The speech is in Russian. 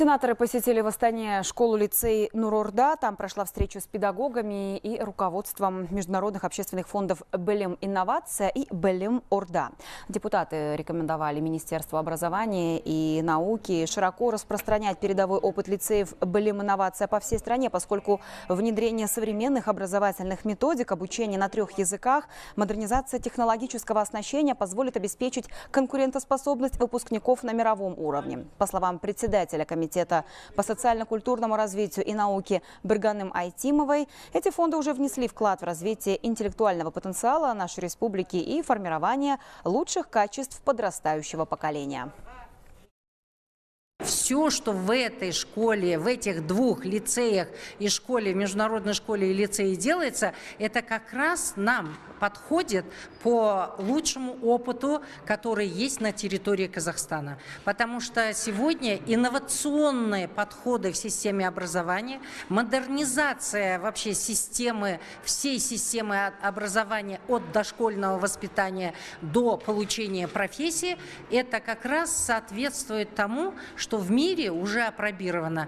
Сенаторы посетили в Астане школу-лицей Нур-Орда. Там прошла встреча с педагогами и руководством международных общественных фондов «Белем Инновация» и «Белем Орда». Депутаты рекомендовали Министерству образования и науки широко распространять передовой опыт лицеев «Белем Инновация» по всей стране, поскольку внедрение современных образовательных методик, обучение на 3 языках, модернизация технологического оснащения позволит обеспечить конкурентоспособность выпускников на мировом уровне. По словам председателя Комитета по социально-культурному развитию и науке Бирганым Айтимовой, эти фонды уже внесли вклад в развитие интеллектуального потенциала нашей республики и формирование лучших качеств подрастающего поколения. Все, что в этой школе, в этих 2 лицеях и школе, в международной школе и лицее делается, это как раз нам подходит по лучшему опыту, который есть на территории Казахстана. Потому что сегодня инновационные подходы в системе образования, модернизация вообще системы, всей системы образования от дошкольного воспитания до получения профессии, это как раз соответствует тому, что в мире уже апробировано.